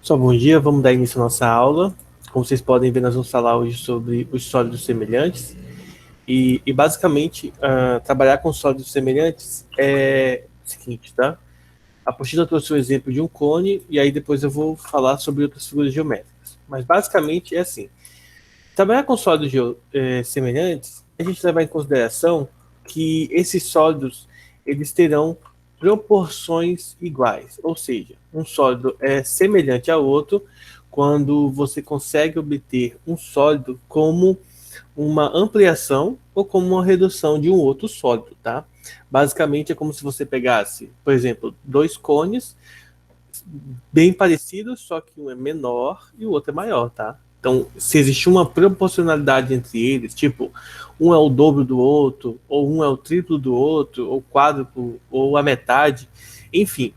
Só bom dia, vamos dar início à nossa aula. Como vocês podem ver, nós vamos falar hoje sobre os sólidos semelhantes. E basicamente, trabalhar com sólidos semelhantes é o seguinte, tá? A apostila trouxe o exemplo de um cone, e aí depois eu vou falar sobre outras figuras geométricas. Mas basicamente é assim: trabalhar com sólidos semelhantes, a gente levar em consideração que esses sólidos eles terão proporções iguais, ou seja, um sólido é semelhante ao outro quando você consegue obter um sólido como uma ampliação ou como uma redução de um outro sólido, tá? Basicamente é como se você pegasse, por exemplo, dois cones bem parecidos, só que um é menor e o outro é maior, tá? Então, se existe uma proporcionalidade entre eles, tipo, um é o dobro do outro, ou um é o triplo do outro, ou quádruplo, ou a metade, enfim,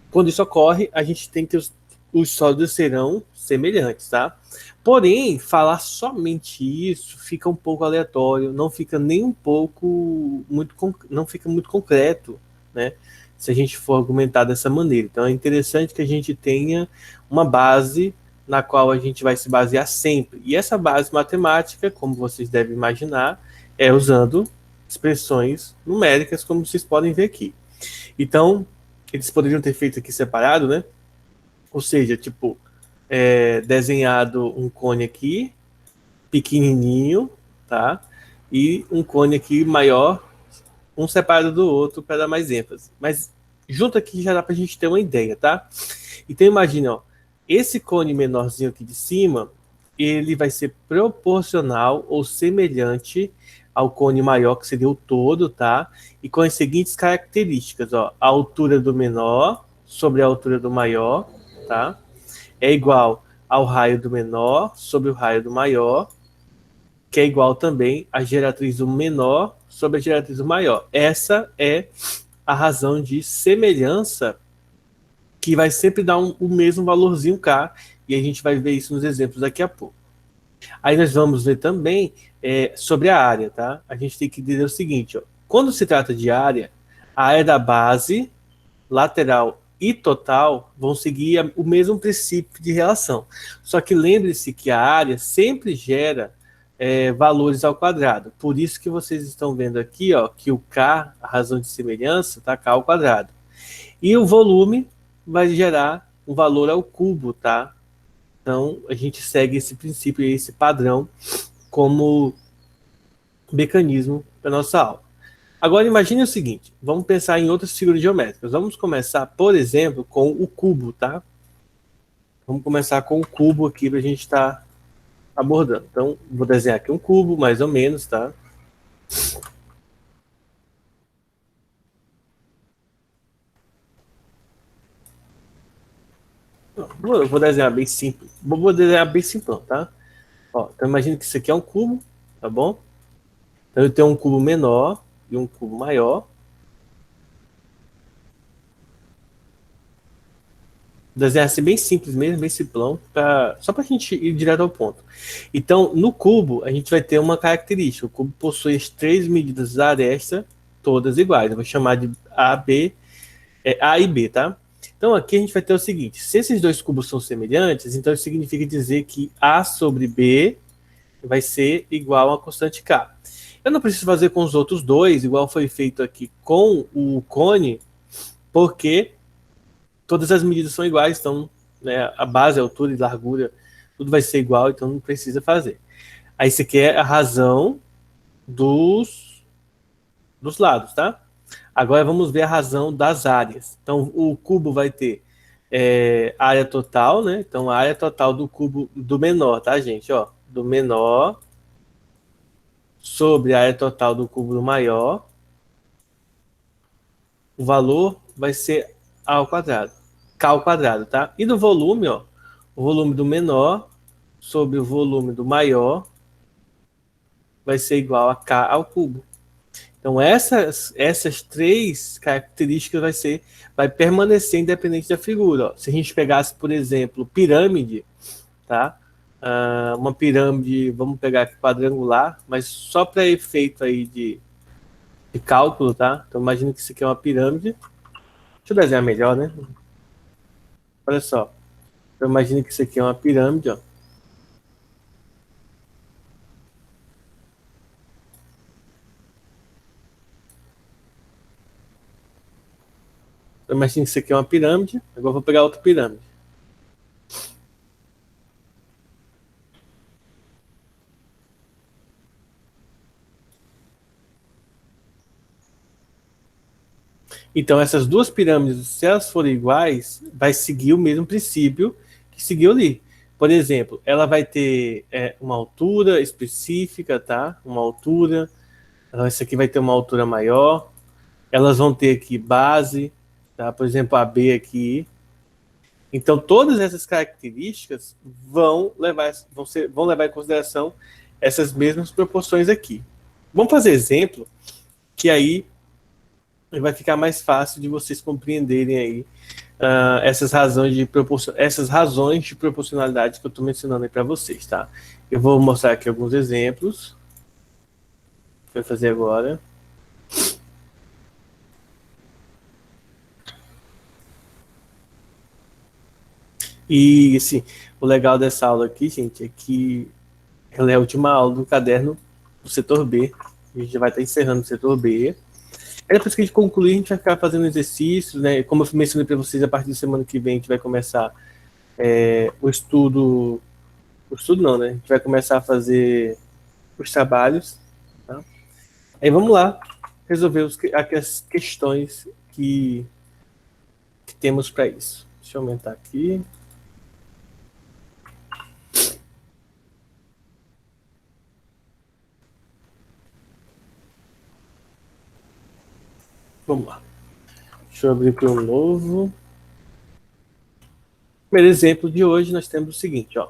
quando isso ocorre, a gente tem que os sólidos serão semelhantes, tá? Porém, falar somente isso fica um pouco aleatório, não fica nem um pouco não fica muito concreto, né? Se a gente for argumentar dessa maneira. Então é interessante que a gente tenha uma base na qual a gente vai se basear sempre. E essa base matemática, como vocês devem imaginar, é usando expressões numéricas, como vocês podem ver aqui. Então, eles poderiam ter feito aqui separado, né? Ou seja, tipo, desenhado um cone aqui, pequenininho, tá? E um cone aqui maior, um separado do outro para dar mais ênfase. Mas junto aqui já dá para a gente ter uma ideia, tá? Então imagina, ó, esse cone menorzinho aqui de cima, ele vai ser proporcional ou semelhante ao cone maior, que seria o todo, tá? E com as seguintes características, ó, a altura do menor sobre a altura do maior, tá? É igual ao raio do menor sobre o raio do maior, que é igual também à geratriz do menor sobre a geratriz do maior. Essa é a razão de semelhança que vai sempre dar o mesmo valorzinho K, e a gente vai ver isso nos exemplos daqui a pouco. Aí nós vamos ver também sobre a área, tá? A gente tem que dizer o seguinte, ó, quando se trata de área, a área da base, lateral e total vão seguir o mesmo princípio de relação. Só que lembre-se que a área sempre gera valores ao quadrado. Por isso que vocês estão vendo aqui, ó, que o K, a razão de semelhança, tá K ao quadrado. E o volume vai gerar um valor ao cubo, tá? Então, a gente segue esse princípio e esse padrão como mecanismo para nossa aula. Agora, imagine o seguinte, vamos pensar em outras figuras geométricas. Vamos começar, por exemplo, com o cubo, tá? Vamos começar com o cubo aqui para a gente estar abordando. Então, vou desenhar aqui um cubo, mais ou menos, tá? Eu vou desenhar bem simples. Vou desenhar bem simplão, tá? Ó, então imagina que isso aqui é um cubo, tá bom? Então eu tenho um cubo menor e um cubo maior. Desenhar assim bem simples mesmo, bem simplão, só para a gente ir direto ao ponto. Então, no cubo, a gente vai ter uma característica. O cubo possui as três medidas da aresta, todas iguais. Eu vou chamar de A, B, A e B, tá? Então, aqui a gente vai ter o seguinte: se esses dois cubos são semelhantes, então isso significa dizer que A sobre B vai ser igual a constante K. Eu não preciso fazer com os outros dois, igual foi feito aqui com o cone, porque todas as medidas são iguais, então né, a base, a altura e largura, tudo vai ser igual, então não precisa fazer. Aí você quer a razão dos lados, tá? Agora vamos ver a razão das áreas. Então o cubo vai ter área total, né? Então a área total do cubo do menor, tá, gente? Ó, do menor sobre a área total do cubo do maior, o valor vai ser A ao quadrado, K ao quadrado, tá? E do volume, ó, o volume do menor sobre o volume do maior vai ser igual a K ao cubo. Então essas três características vai permanecer independente da figura. Ó. Se a gente pegasse, por exemplo, pirâmide, tá? Uma pirâmide, vamos pegar aqui quadrangular, mas só para efeito aí de cálculo, tá? Então imagina que isso aqui é uma pirâmide. Deixa eu desenhar melhor, né? Olha só. Então, imagine que isso aqui é uma pirâmide, ó. Então, imagine que isso aqui é uma pirâmide. Agora eu vou pegar outra pirâmide. Então, essas duas pirâmides, se elas forem iguais, vai seguir o mesmo princípio que seguiu ali. Por exemplo, ela vai ter uma altura específica, tá? Uma altura. Essa aqui vai ter uma altura maior. Elas vão ter aqui base, tá? Por exemplo, a B aqui. Então, todas essas características vão levar em consideração essas mesmas proporções aqui. Vamos fazer exemplo, que aí vai ficar mais fácil de vocês compreenderem aí essas razões de proporcionalidade que eu estou mencionando aí para vocês, tá? Eu vou mostrar aqui alguns exemplos. Vou fazer agora. E, assim, o legal dessa aula aqui, gente, é que ela é a última aula do caderno do setor B. A gente já vai estar encerrando o setor B. Aí depois que a gente concluir, a gente vai ficar fazendo exercícios, né? Como eu mencionei para vocês, a partir da semana que vem a gente vai começar o estudo. O estudo não, né? A gente vai começar a fazer os trabalhos. Tá? Aí vamos lá resolver as questões que temos para isso. Deixa eu aumentar aqui. Vamos lá. Deixa eu abrir para um novo. Primeiro exemplo de hoje, nós temos o seguinte, ó.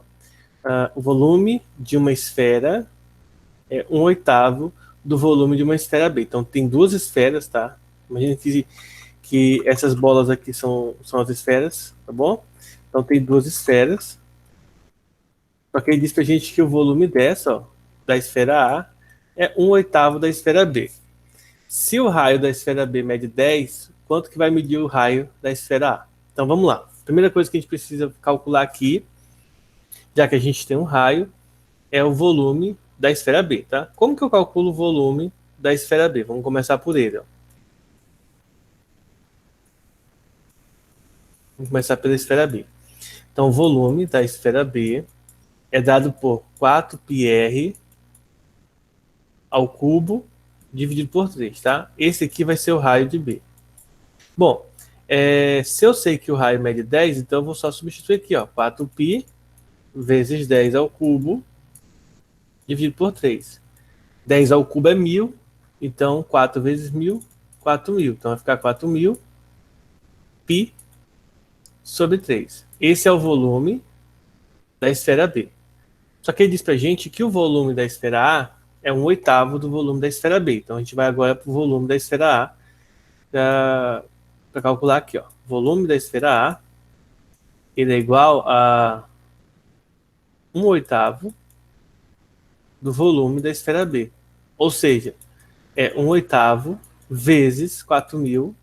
O volume de uma esfera é 1/8 do volume de uma esfera B. Então, tem duas esferas, tá? Imagina que essas bolas aqui são as esferas, tá bom? Então, tem duas esferas. Só que ele diz pra gente que o volume dessa, ó, da esfera A, é 1/8 da esfera B. Se o raio da esfera B mede 10, quanto que vai medir o raio da esfera A? Então, vamos lá. Primeira coisa que a gente precisa calcular aqui, já que a gente tem um raio, é o volume da esfera B, tá? Como que eu calculo o volume da esfera B? Vamos começar por ele, ó. Vamos começar pela esfera B. Então, o volume da esfera B é dado por 4πr ao cubo dividido por 3, tá? Esse aqui vai ser o raio de B. Bom, se eu sei que o raio mede 10, então eu vou só substituir aqui, ó, 4π vezes 10 ao cubo dividido por 3. 10 ao cubo é 1000, então 4 vezes 1000, 4.000. Então vai ficar 4.000 π sobre 3. Esse é o volume da esfera B. Só que ele diz pra gente que o volume da esfera A é 1/8 do volume da esfera B. Então a gente vai agora para o volume da esfera A para calcular aqui, ó. O volume da esfera A ele é igual a 1/8 do volume da esfera B. Ou seja, é 1/8 vezes 4.000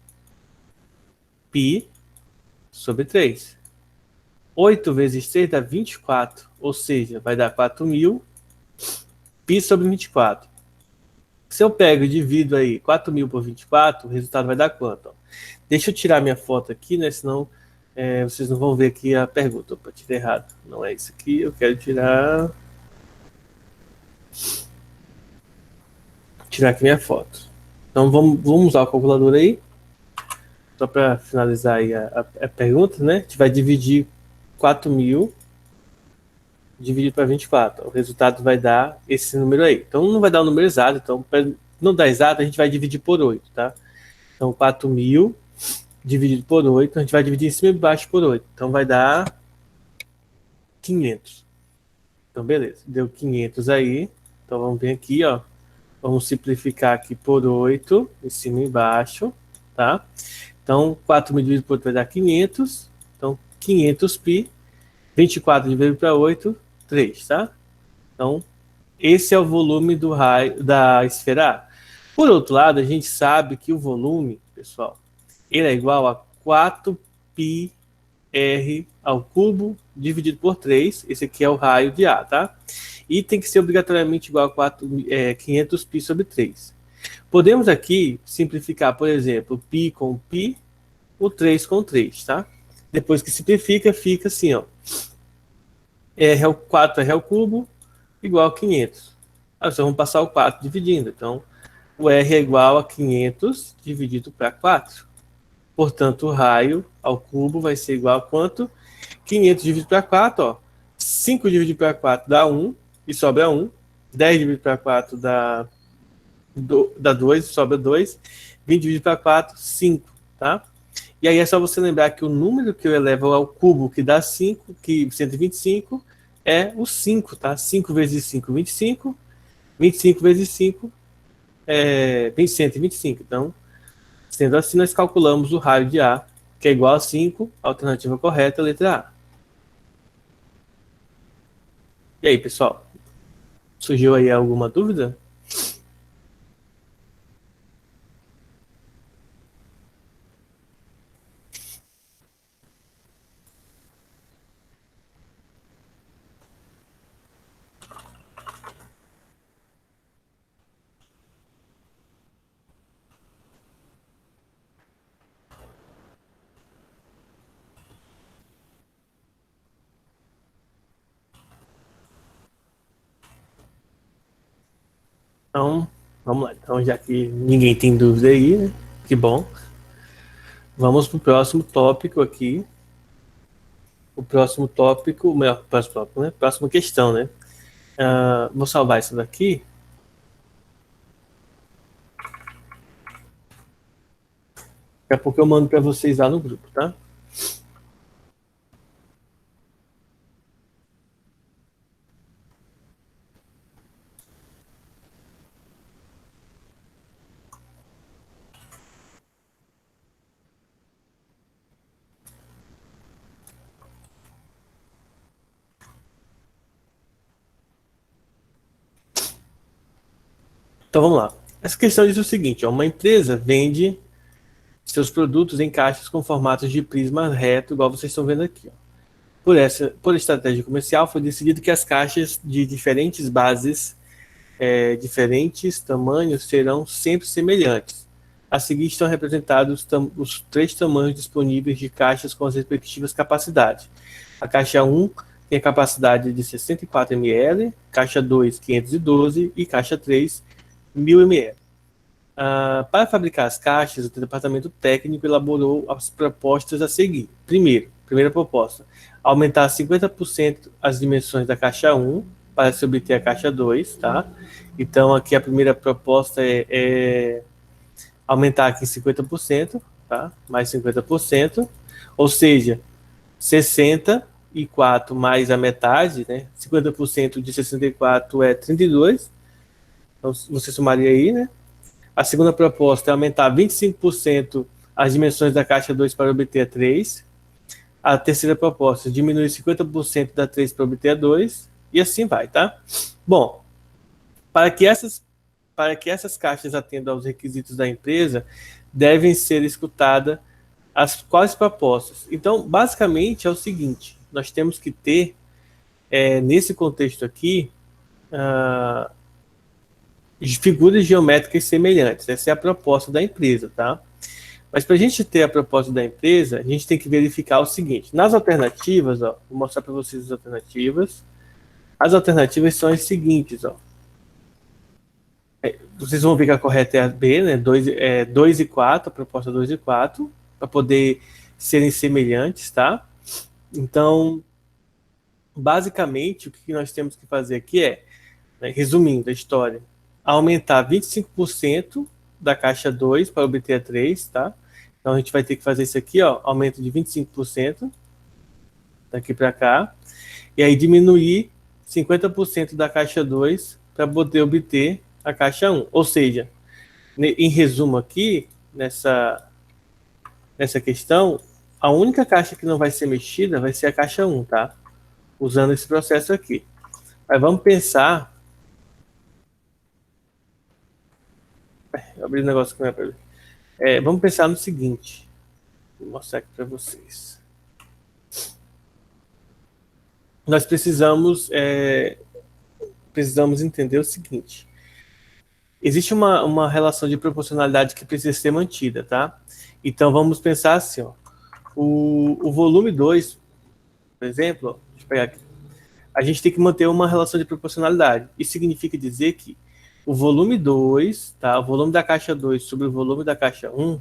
π sobre 3. 8 vezes 3 dá 24, ou seja, vai dar 4.000 π sobre 24. Se eu pego e divido aí 4.000 por 24, o resultado vai dar quanto? Ó, deixa eu tirar minha foto aqui, né? Senão vocês não vão ver aqui a pergunta. Opa, tirei errado. Não é isso aqui, eu quero tirar aqui minha foto. Então vamos usar o calculador aí. Só para finalizar aí a pergunta, né? A gente vai dividir 4.000 dividido para 24. O resultado vai dar esse número aí. Então não vai dar o número exato. Então, para não dar exato, a gente vai dividir por 8, tá? Então 4.000 dividido por 8, a gente vai dividir em cima e embaixo por 8. Então vai dar 500. Então beleza, deu 500 aí. Então vamos vir aqui, ó. Vamos simplificar aqui por 8, em cima e embaixo, tá? Então 4.000 dividido por 8 vai dar 500. Então 500 π. 24 dividido para 8, 3, tá? Então, esse é o volume do raio da esfera A. Por outro lado, a gente sabe que o volume, pessoal, ele é igual a 4πr R ao cubo dividido por 3. Esse aqui é o raio de A, tá? E tem que ser obrigatoriamente igual a 500 π sobre 3. Podemos aqui simplificar, por exemplo, π com π, o 3 com 3, tá? Depois que simplifica, fica assim, ó. 4R ao cubo igual a 500. Aí só vamos passar o 4 dividindo. Então, o R é igual a 500 dividido para 4. Portanto, o raio ao cubo vai ser igual a quanto? 500 dividido para 4, ó. 5 dividido para 4 dá 1 e sobra 1. 10 dividido para 4 dá 2 e sobra 2. 20 dividido para 4, 5, tá? E aí é só você lembrar que o número que eu elevo ao cubo, que dá 5, que 125, é o 5, tá? 5 vezes 5, 25. 25 vezes 5 é 125. Então, sendo assim, nós calculamos o raio de A, que é igual a 5, alternativa correta, letra A. E aí, pessoal? Surgiu aí alguma dúvida? Então, vamos lá. Então, já que ninguém tem dúvida aí, né? Que bom. Vamos para o próximo tópico aqui. O próximo tópico, melhor, próximo tópico, né? Próxima questão, né? Vou salvar isso daqui. Daqui a pouco eu mando para vocês lá no grupo, tá? Então vamos lá. Essa questão diz o seguinte: ó, uma empresa vende seus produtos em caixas com formatos de prisma reto, igual vocês estão vendo aqui. Ó. Por estratégia comercial, foi decidido que as caixas de diferentes bases, diferentes tamanhos, serão sempre semelhantes. A seguir estão representados os 3 tamanhos disponíveis de caixas com as respectivas capacidades. A caixa 1 tem a capacidade de 64 ml, caixa 2, 512 e caixa 3, 1000 ml. Para fabricar as caixas, o departamento técnico elaborou as propostas a seguir. Primeira proposta, aumentar 50% as dimensões da caixa 1 para se obter a caixa 2, tá? Então, aqui a primeira proposta é aumentar aqui 50%, tá? Mais 50%, ou seja, 64 mais a metade, né? 50% de 64 é 32, então você somaria aí, né? A segunda proposta é aumentar 25% as dimensões da caixa 2 para obter a 3. A terceira proposta, diminuir 50% da 3 para obter a 2. E assim vai, tá? Bom, para que essas caixas atendam aos requisitos da empresa, devem ser escutadas as quais propostas. Então, basicamente é o seguinte: nós temos que ter, nesse contexto aqui, uh, figuras geométricas semelhantes. Essa é a proposta da empresa, tá? Mas para a gente ter a proposta da empresa, a gente tem que verificar o seguinte: nas alternativas, ó, vou mostrar para vocês as alternativas. As alternativas são as seguintes, ó. Vocês vão ver que a correta é a B, né? 2 e 4, a proposta 2 e 4, para poder serem semelhantes, tá? Então, basicamente, o que nós temos que fazer aqui é, né, resumindo a história, aumentar 25% da caixa 2 para obter a 3, tá? Então a gente vai ter que fazer isso aqui, ó, aumento de 25% daqui para cá, e aí diminuir 50% da caixa 2 para poder obter a caixa 1. Ou seja, em resumo aqui, nessa questão, a única caixa que não vai ser mexida vai ser a caixa 1, tá? Usando esse processo aqui. Mas vamos pensar. Abrir o negócio com vamos pensar no seguinte. Vou mostrar aqui para vocês. nós precisamos entender o seguinte. Existe uma relação de proporcionalidade que precisa ser mantida, tá? Então, vamos pensar assim, ó. O volume 2, por exemplo, ó, deixa eu pegar aqui. A gente tem que manter uma relação de proporcionalidade. Isso significa dizer que o volume 2, tá? O volume da caixa 2 sobre o volume da caixa 1,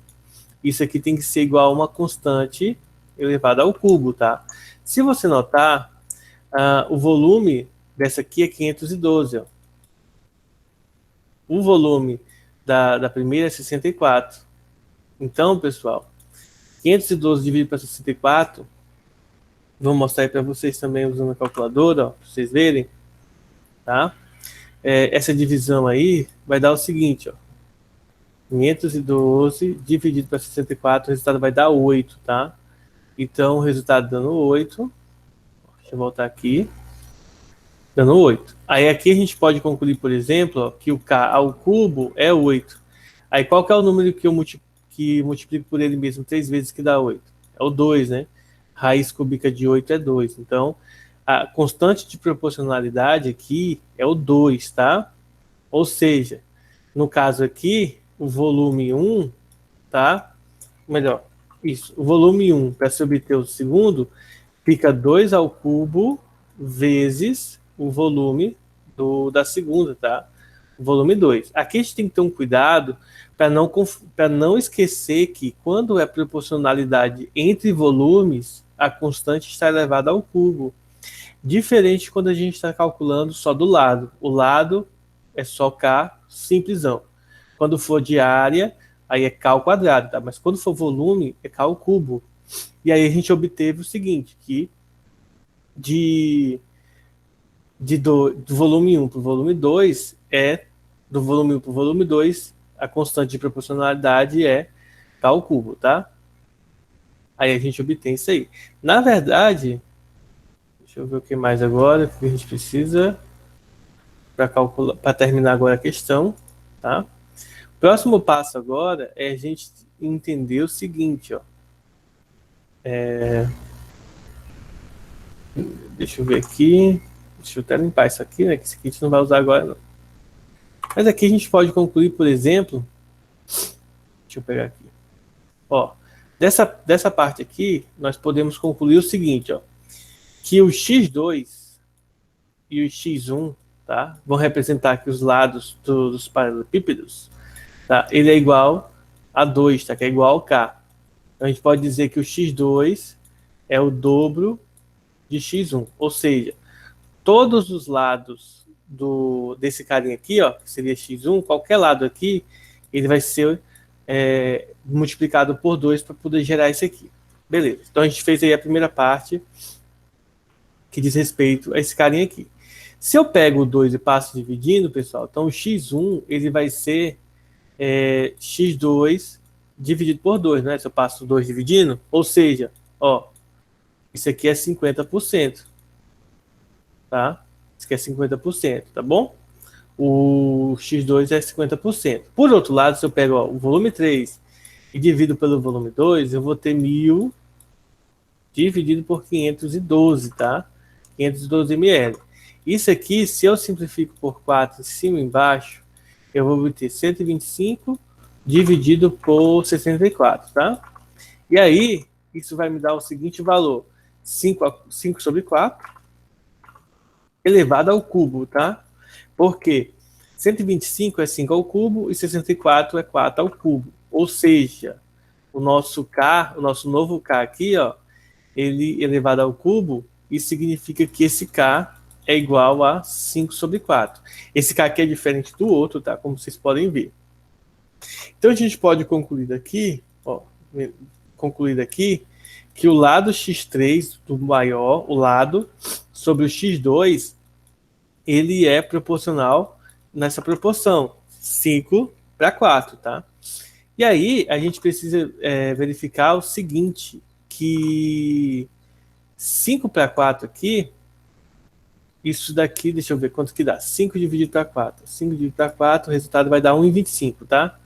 isso aqui tem que ser igual a uma constante elevada ao cubo, tá? Se você notar, o volume dessa aqui é 512, ó. O volume da primeira é 64. Então, pessoal, 512 dividido para 64, vou mostrar aí para vocês também usando a calculadora, ó, para vocês verem, tá? Essa divisão aí vai dar o seguinte, ó. 512 dividido para 64, o resultado vai dar 8, tá? Então, o resultado dando 8. Deixa eu voltar aqui. Dando 8. Aí aqui a gente pode concluir, por exemplo, ó, que o K ao cubo é 8. Aí qual que é o número que eu multiplico por ele mesmo 3 vezes que dá 8? É o 2, né? Raiz cúbica de 8 é 2. Então, a constante de proporcionalidade aqui é o 2, tá? Ou seja, no caso aqui, o volume 1, tá? Melhor, isso. O volume 1, para se obter o segundo, fica 2 ao cubo vezes o volume da segunda, tá? O volume 2. Aqui a gente tem que ter um cuidado para não esquecer que quando é proporcionalidade entre volumes, a constante está elevada ao cubo. Diferente quando a gente está calculando só do lado. O lado é só K simplesão. Quando for de área, aí é K ao quadrado, tá? Mas quando for volume, é K ao cubo. E aí a gente obteve o seguinte, que do volume 1 para o volume 2, do volume 1 para o volume 2, a constante de proporcionalidade é K ao cubo, tá? Aí a gente obtém isso aí. Na verdade, deixa eu ver o que mais agora, que a gente precisa para terminar agora a questão, tá? O próximo passo agora é a gente entender o seguinte, ó. Deixa eu ver aqui. Deixa eu até limpar isso aqui, né? Que isso aqui a gente não vai usar agora, não. Mas aqui a gente pode concluir, por exemplo. Deixa eu pegar aqui. Ó, dessa parte aqui, nós podemos concluir o seguinte, ó. Que o x2 e o x1, tá? Vão representar aqui os lados dos paralelepípedos, tá? Ele é igual a 2, tá? Que é igual ao k. Então a gente pode dizer que o x2 é o dobro de x1, ou seja, todos os lados desse carinha aqui, ó, que seria x1, qualquer lado aqui, ele vai ser multiplicado por 2 para poder gerar isso aqui. Beleza. Então a gente fez aí a primeira parte que diz respeito a esse carinha aqui. Se eu pego o 2 e passo dividindo, pessoal, então o x1 ele vai ser x2 dividido por 2, né? Se eu passo 2 dividindo, ou seja, ó, isso aqui é 50%, tá? Isso aqui é 50%, tá bom? O x2 é 50%. Por outro lado, se eu pego o volume 3 e divido pelo volume 2, eu vou ter 1.000 dividido por 512, tá? 512 ml. Isso aqui, se eu simplifico por 4 em cima e embaixo, eu vou obter 125 dividido por 64, tá? E aí, isso vai me dar o seguinte valor: 5 sobre 4 elevado ao cubo, tá? Porque 125 é 5 ao cubo e 64 é 4 ao cubo. Ou seja, o nosso K, o nosso novo K aqui, ó, ele elevado ao cubo, isso significa que esse K é igual a 5 sobre 4. Esse K aqui é diferente do outro, tá? Como vocês podem ver. Então a gente pode concluir daqui, ó, que o lado x3 do maior, o lado sobre o x2, ele é proporcional nessa proporção, 5 para 4, tá? E aí a gente precisa verificar o seguinte, que 5 para 4 aqui, isso daqui, deixa eu ver quanto que dá. 5 dividido para 4. 5 dividido para 4, o resultado vai dar 1,25, tá?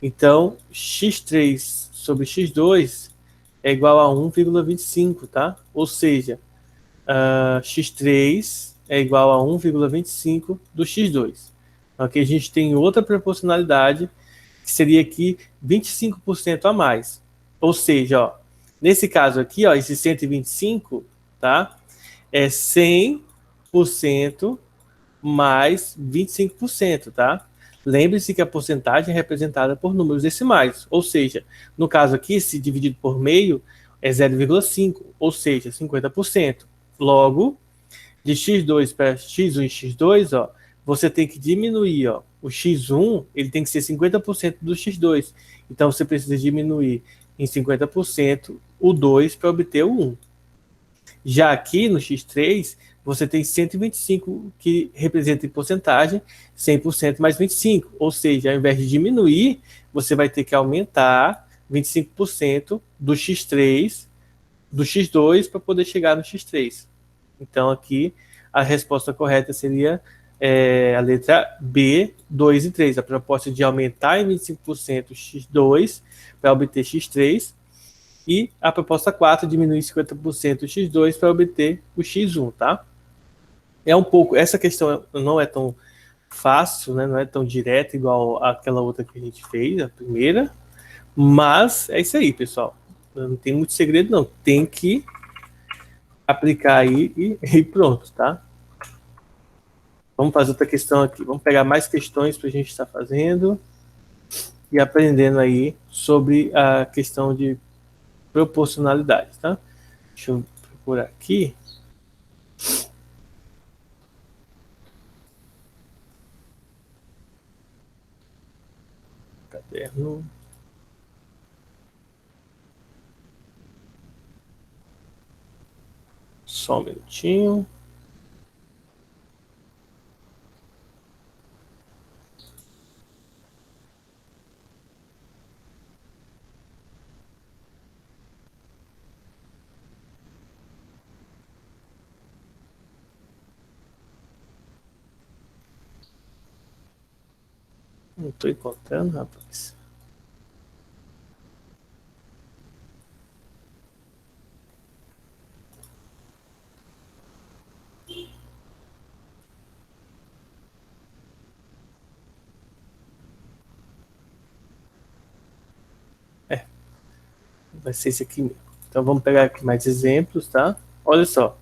Então, x3 sobre x2 é igual a 1,25, tá? Ou seja, x3 é igual a 1,25 do x2. Então, aqui a gente tem outra proporcionalidade, que seria aqui 25% a mais. Ou seja, ó, nesse caso aqui, ó, esse 125, tá? É 100% mais 25%, tá? Lembre-se que a porcentagem é representada por números decimais, ou seja, no caso aqui, se dividido por meio, é 0,5, ou seja, 50%. Logo, de x2 para x1 e x2, ó, você tem que diminuir, ó, o x1, ele tem que ser 50% do x2. Então, você precisa diminuir em 50% o 2 para obter o 1. Já aqui no x3, você tem 125, que representa em porcentagem 100% mais 25. Ou seja, ao invés de diminuir, você vai ter que aumentar 25% do x3, do x2, para poder chegar no x3. Então, aqui, a resposta correta seria a letra B, 2 e 3. A proposta de aumentar em 25% x2 para obter x3. E a proposta 4, diminuir 50% o x2 para obter o x1, tá? É um pouco, essa questão não é tão fácil, né? Não é tão direta igual aquela outra que a gente fez, a primeira, mas é isso aí, pessoal. Não tem muito segredo, não. Tem que aplicar aí e pronto, tá? Vamos fazer outra questão aqui. Vamos pegar mais questões para a gente estar fazendo e aprendendo aí sobre a questão de proporcionalidade, tá? Deixa eu procurar aqui. Caderno. Só um minutinho. Não estou encontrando, rapaz. Vai ser esse aqui mesmo. Então vamos pegar aqui mais exemplos, tá? Olha só.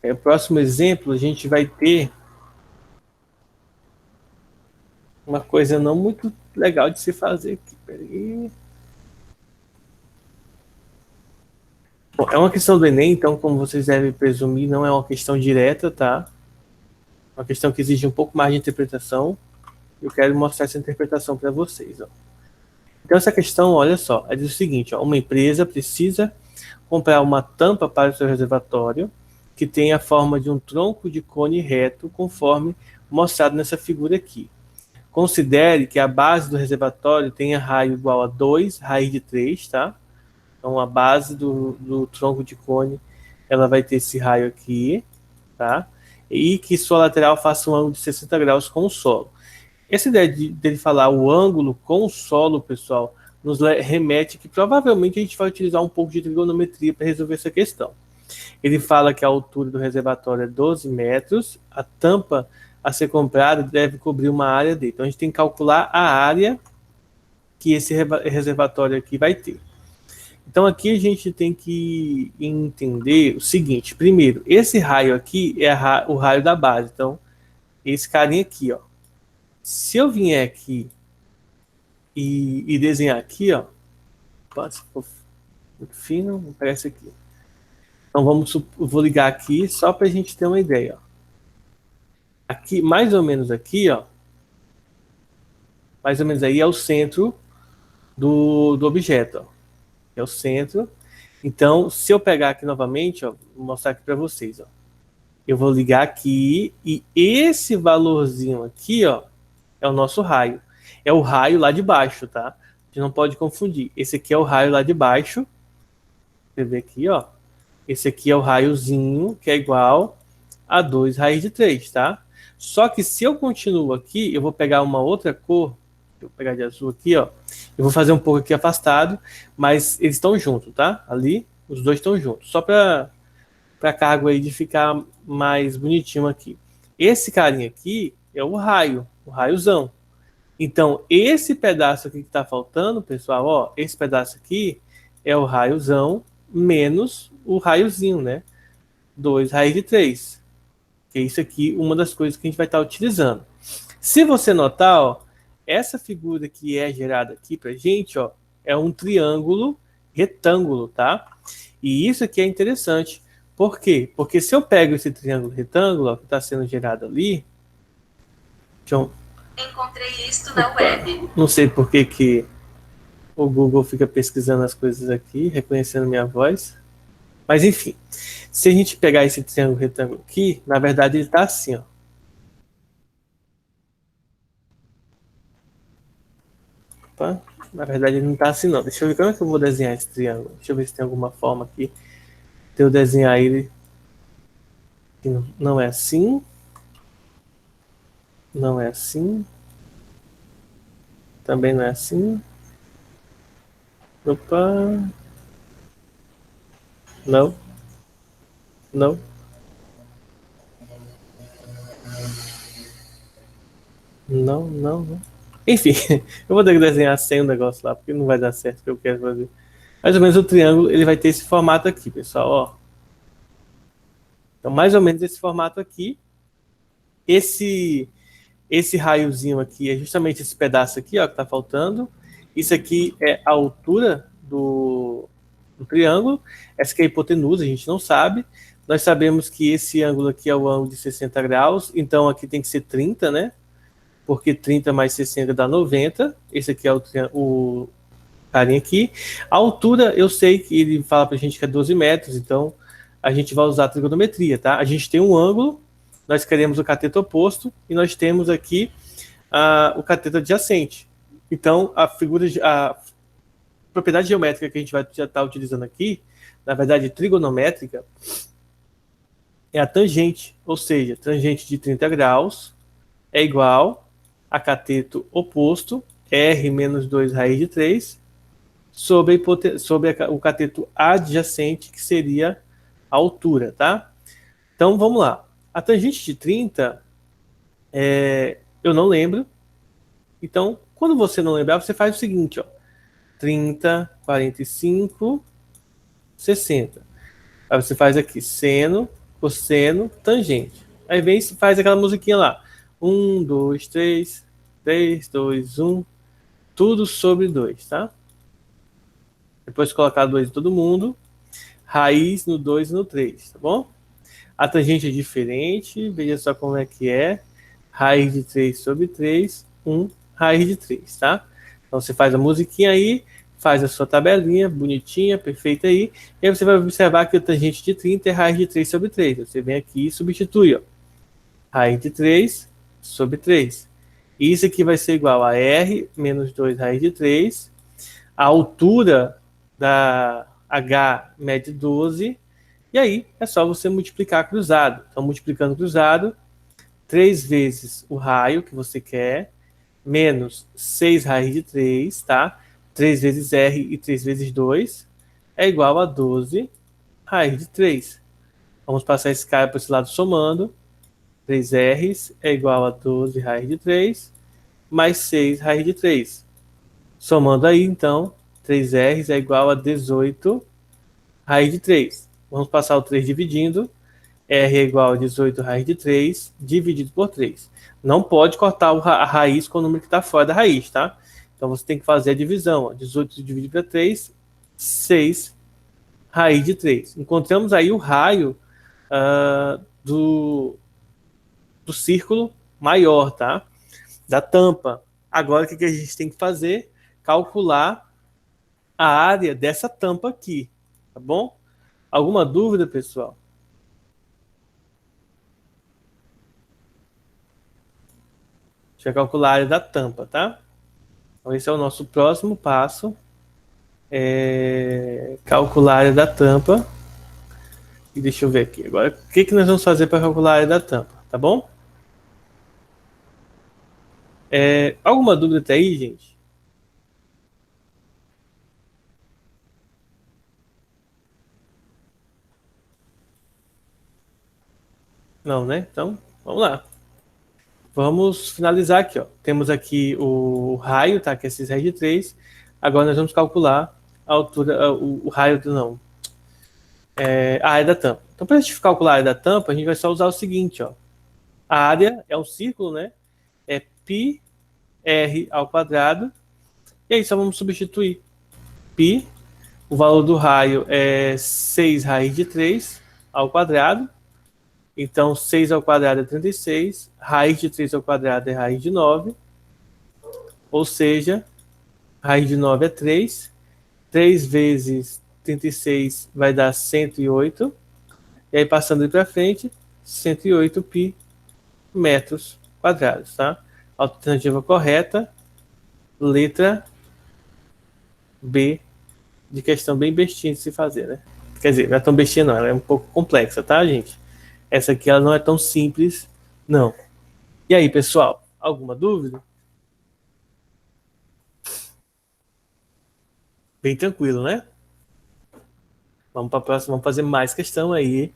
O próximo exemplo a gente vai ter uma coisa não muito legal de se fazer aqui. Peraí. Bom, é uma questão do Enem, então, como vocês devem presumir, não é uma questão direta, tá? É uma questão que exige um pouco mais de interpretação. Eu quero mostrar essa interpretação para vocês, ó. Então, essa questão, olha só, é diz o seguinte, ó, uma empresa precisa comprar uma tampa para o seu reservatório que tem a forma de um tronco de cone reto, conforme mostrado nessa figura aqui. Considere que a base do reservatório tenha raio igual a 2 raiz de 3, tá? Então, a base do tronco de cone, ela vai ter esse raio aqui, tá? E que sua lateral faça um ângulo de 60 graus com o solo. Essa ideia dele falar o ângulo com o solo, pessoal, nos remete que provavelmente a gente vai utilizar um pouco de trigonometria para resolver essa questão. Ele fala que a altura do reservatório é 12 metros, a tampa a ser comprada deve cobrir uma área dele. Então a gente tem que calcular a área que esse reservatório aqui vai ter. Então aqui a gente tem que entender o seguinte: primeiro, esse raio aqui é o raio da base. Então, esse carinha aqui, ó. Se eu vier aqui e desenhar aqui, ó, se for muito fino, vou pegar esse aqui. Então vou ligar aqui só para a gente ter uma ideia, ó. Aqui, mais ou menos aqui, ó, mais ou menos aí é o centro do objeto, ó. É o centro. Então, se eu pegar aqui novamente, ó, vou mostrar aqui para vocês, ó. Eu vou ligar aqui e esse valorzinho aqui, ó, é o nosso raio. É o raio lá de baixo, tá? A gente não pode confundir. Esse aqui é o raio lá de baixo. Você vê aqui, ó. Esse aqui é o raiozinho, que é igual a 2 raiz de 3, tá? Só que se eu continuo aqui, eu vou pegar uma outra cor. Eu vou pegar de azul aqui, ó. Eu vou fazer um pouco aqui afastado, mas eles estão juntos, tá? Ali, os dois estão juntos. Só para para a Cárgold ficar mais bonitinho aqui. Esse carinha aqui é o raio, o raiozão. Então, esse pedaço aqui que está faltando, pessoal, ó, esse pedaço aqui é o raiozão menos o raiozinho, né? 2 raiz de 3. Que é isso aqui, uma das coisas que a gente vai estar utilizando. Se você notar, ó, essa figura que é gerada aqui pra gente, ó, é um triângulo retângulo, tá? E isso aqui é interessante. Por quê? Porque se eu pego esse triângulo retângulo, ó, que está sendo gerado ali, encontrei isto na web. Não sei por que o Google fica pesquisando as coisas aqui, reconhecendo minha voz. Mas enfim, se a gente pegar esse triângulo retângulo aqui, na verdade ele está assim, ó. Opa, na verdade ele não está assim não. Deixa eu ver como é que eu vou desenhar esse triângulo. Deixa eu ver se tem alguma forma aqui de eu desenhar ele. Não é assim. Não é assim. Também não é assim. Opa. Não. Não. Não, não, não. Enfim, eu vou ter que desenhar sem o negócio lá, porque não vai dar certo o que eu quero fazer. Mais ou menos o triângulo, ele vai ter esse formato aqui, pessoal, ó. Então, mais ou menos esse formato aqui. Esse raiozinho aqui é justamente esse pedaço aqui, ó, que tá faltando. Isso aqui é a altura do triângulo. Essa aqui é a hipotenusa, a gente não sabe. Nós sabemos que esse ângulo aqui é o ângulo de 60 graus, então aqui tem que ser 30, né? Porque 30 mais 60 dá 90. Esse aqui é o carinha aqui. A altura, eu sei que ele fala pra gente que é 12 metros, então a gente vai usar a trigonometria, tá? A gente tem um ângulo, nós queremos o cateto oposto, e nós temos aqui o cateto adjacente. Então, a propriedade geométrica que a gente vai estar utilizando aqui, na verdade, trigonométrica, é a tangente, ou seja, tangente de 30 graus é igual a cateto oposto, R menos 2 raiz de 3, sobre o cateto adjacente, que seria a altura, tá? Então, vamos lá. A tangente de 30, eu não lembro. Então, quando você não lembrar, você faz o seguinte, ó. 30, 45, 60. Aí você faz aqui seno, cosseno, tangente. Aí vem e faz aquela musiquinha lá. 1, 2, 3, 3, 2, 1. Tudo sobre 2, tá? Depois colocar 2 em todo mundo. Raiz no 2 e no 3, tá bom? A tangente é diferente, veja só como é que é. Raiz de 3 sobre 3, 1, raiz de 3, tá? Então você faz a musiquinha aí, faz a sua tabelinha bonitinha, perfeita aí, e aí você vai observar que a tangente de 30 é raiz de 3 sobre 3. Você vem aqui e substitui, ó. Raiz de 3 sobre 3. Isso aqui vai ser igual a R menos 2 raiz de 3. A altura da H mede 12. E aí é só você multiplicar cruzado. Então, multiplicando cruzado, 3 vezes o raio que você quer, menos 6 raiz de 3, tá? 3 vezes R e 3 vezes 2 é igual a 12 raiz de 3. Vamos passar esse cara para esse lado somando. 3R's é igual a 12 raiz de 3, mais 6 raiz de 3. Somando aí, então, 3R's é igual a 18 raiz de 3. Vamos passar o 3 dividindo. R é igual a 18 raiz de 3 dividido por 3. Não pode cortar a raiz com o número que está fora da raiz, tá? Então você tem que fazer a divisão. Ó. 18 dividido por 3, 6 raiz de 3. Encontramos aí o raio do círculo maior, tá? Da tampa. Agora o que a gente tem que fazer? Calcular a área dessa tampa aqui, tá bom? Alguma dúvida, pessoal? Deixa eu calcular a área da tampa, tá? Então, esse é o nosso próximo passo. Calcular a área da tampa. E deixa eu ver aqui. Agora, o que nós vamos fazer para calcular a área da tampa, tá bom? Alguma dúvida até aí, gente? Não, né? Então, vamos lá. Vamos finalizar aqui, ó. Temos aqui o raio, tá? Que é esses raios de 3. Agora nós vamos calcular a altura, o raio do não, a área da tampa. Então, para a gente calcular a área da tampa, a gente vai só usar o seguinte, ó. A área é um círculo, né? É π r ao quadrado. E aí só vamos substituir π. O valor do raio é 6 raiz de 3 ao quadrado. Então, 6 ao quadrado é 36. Raiz de 3 ao quadrado é raiz de 9. Ou seja, raiz de 9 é 3. 3 vezes 36 vai dar 108. E aí, passando para frente, 108 π metros quadrados, tá? Alternativa correta, letra B, de questão bem bestinha de se fazer, né? Quer dizer, não é tão bestinha não, ela é um pouco complexa, tá, gente? Essa aqui ela não é tão simples, não. E aí, pessoal, alguma dúvida? Bem tranquilo, né? Vamos para a próxima, vamos fazer mais questão aí,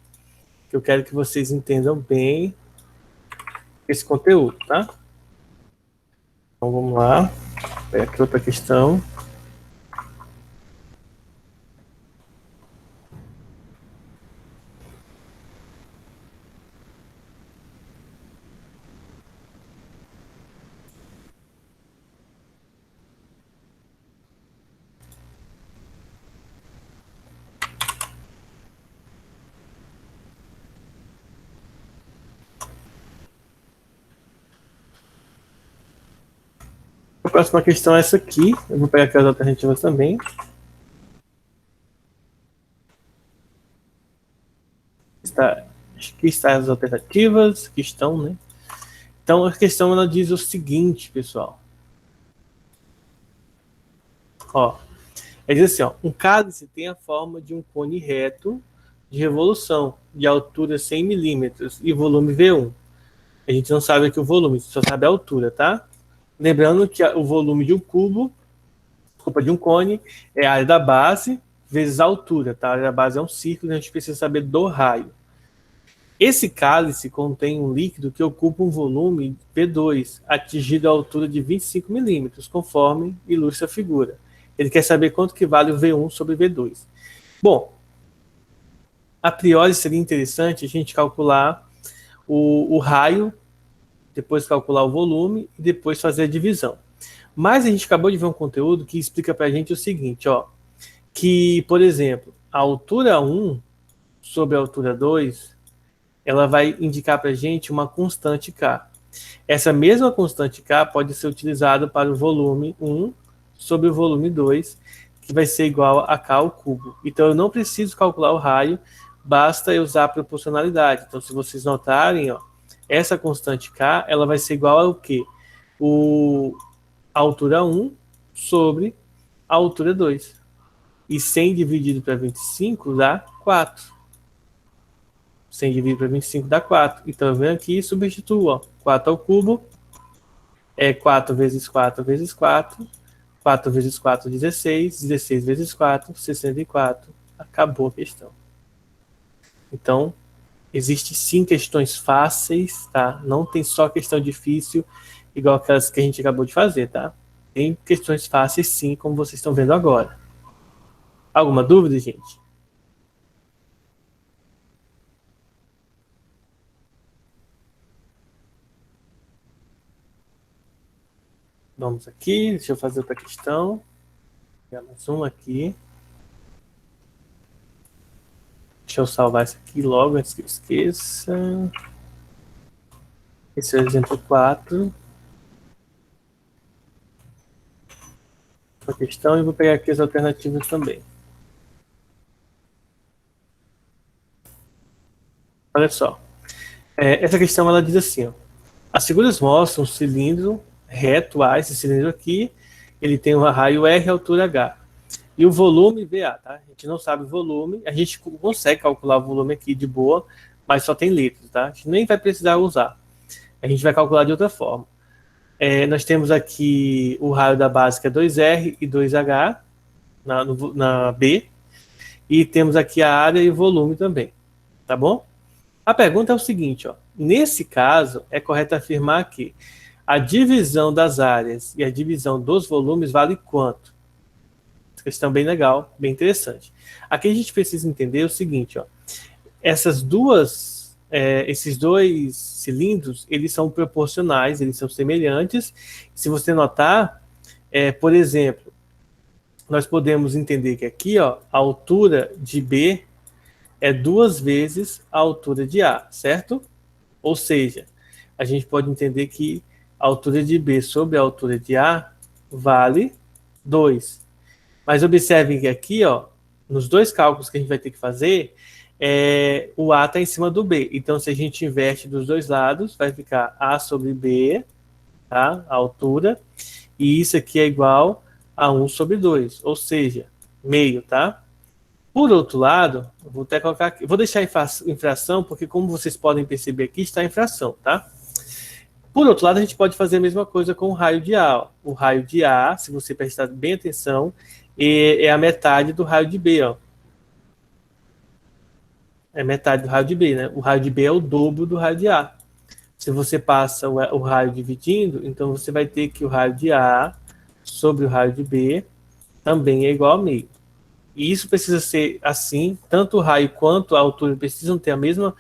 que eu quero que vocês entendam bem esse conteúdo, tá? Então vamos lá, pega aqui outra questão. A próxima questão é essa aqui. Eu vou pegar aqui as alternativas também. Aqui está as alternativas que estão, né? Então a questão ela diz o seguinte, pessoal. Ó, ela diz assim, ó, um cálice tem a forma de um cone reto de revolução de altura 100 milímetros e volume V1. A gente não sabe aqui o volume, só sabe a altura, tá? Lembrando que o volume de um cubo, desculpa, de um cone, é a área da base vezes a altura, tá? A área da base é um círculo, a gente precisa saber do raio. Esse cálice contém um líquido que ocupa um volume V2, atingido a altura de 25 milímetros, conforme ilustra a figura. Ele quer saber quanto que vale o V1 sobre V2. Bom, a priori seria interessante a gente calcular o raio, depois calcular o volume e depois fazer a divisão. Mas a gente acabou de ver um conteúdo que explica para a gente o seguinte, ó, que, por exemplo, a altura 1 sobre a altura 2, ela vai indicar para a gente uma constante K. Essa mesma constante K pode ser utilizada para o volume 1 sobre o volume 2, que vai ser igual a K ao cubo. Então eu não preciso calcular o raio, basta eu usar a proporcionalidade. Então se vocês notarem, ó, essa constante K, ela vai ser igual ao quê? A altura 1 sobre a altura 2. E 100 dividido para 25 dá 4. 100 dividido para 25 dá 4. Então eu venho aqui e substituo, ó, 4 ao cubo é 4 vezes 4 vezes 4. 4 vezes 4, 16. 16 vezes 4, 64. Acabou a questão. Então, existem sim questões fáceis, tá? Não tem só questão difícil, igual aquelas que a gente acabou de fazer, tá? Tem questões fáceis sim, como vocês estão vendo agora. Alguma dúvida, gente? Vamos aqui, deixa eu fazer outra questão. Vou mais uma aqui. Deixa eu salvar isso aqui logo, antes que eu esqueça. Esse é o exemplo 4. A questão e vou pegar aqui as alternativas também. Olha só. Essa questão ela diz assim, ó, as figuras mostram um cilindro reto A, esse cilindro aqui, ele tem um raio R, altura H. E o volume VA, tá? A gente não sabe o volume, a gente consegue calcular o volume aqui de boa, mas só tem litros, tá? A gente nem vai precisar usar. A gente vai calcular de outra forma. Nós temos aqui o raio da base, que é 2R e 2H, na B, e temos aqui a área e o volume também, tá bom? A pergunta é o seguinte, ó. Nesse caso, é correto afirmar que a divisão das áreas e a divisão dos volumes vale quanto? Questão bem legal, bem interessante. Aqui a gente precisa entender o seguinte, ó. Esses dois cilindros, eles são proporcionais, eles são semelhantes. Se você notar, por exemplo, nós podemos entender que aqui, ó, a altura de B é 2 vezes a altura de A, certo? Ou seja, a gente pode entender que a altura de B sobre a altura de A vale 2. Mas observem que aqui, ó, nos dois cálculos que a gente vai ter que fazer, o A está em cima do B. Então, se a gente inverte dos dois lados, vai ficar A sobre B, tá? A altura. E isso aqui é igual a 1 sobre 2, ou seja, meio, tá? Por outro lado, vou até colocar aqui, vou deixar em fração, porque como vocês podem perceber aqui, está em fração, tá? Por outro lado, a gente pode fazer a mesma coisa com o raio de A. Ó. O raio de A, se você prestar bem atenção, é a metade do raio de B, ó. É metade do raio de B, né? O raio de B é o dobro do raio de A. Se você passa o raio dividindo, então você vai ter que o raio de A sobre o raio de B também é igual a meio. E isso precisa ser assim, tanto o raio quanto a altura precisam ter a mesma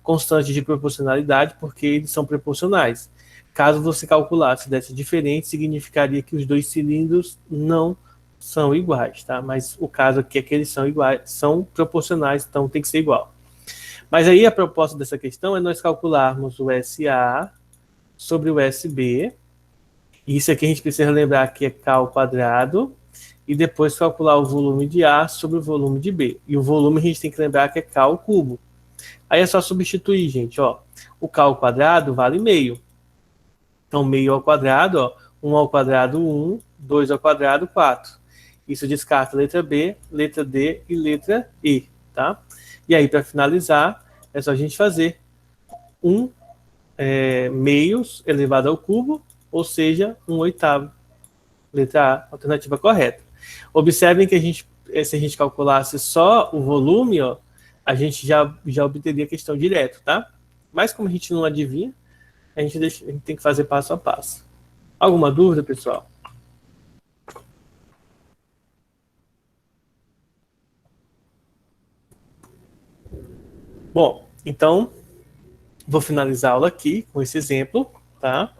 constante de proporcionalidade, porque eles são proporcionais. Caso você calculasse dessa diferente, significaria que os dois cilindros não são iguais, tá? Mas o caso aqui é que eles são iguais, são proporcionais, então tem que ser igual. Mas aí a proposta dessa questão é nós calcularmos o SA sobre o SB. E isso aqui a gente precisa lembrar que é K ao quadrado. E depois calcular o volume de A sobre o volume de B. E o volume a gente tem que lembrar que é K ao cubo. Aí é só substituir, gente. Ó. O K ao quadrado vale meio. Então, meio ao quadrado, ó, 1 ao quadrado, 1, 2 ao quadrado, 4. Isso descarta letra B, letra D e letra E, tá? E aí, para finalizar, é só a gente fazer 1 meios elevado ao cubo, ou seja, 1/8. Letra A, alternativa correta. Observem que se a gente calculasse só o volume, ó, a gente já obteria a questão direto, tá? Mas como a gente não adivinha, a gente tem que fazer passo a passo. Alguma dúvida, pessoal? Bom, então, vou finalizar a aula aqui com esse exemplo, tá?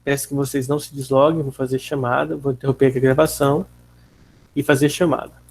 Peço que vocês não se desloguem, vou fazer chamada, vou interromper aqui a gravação e fazer chamada.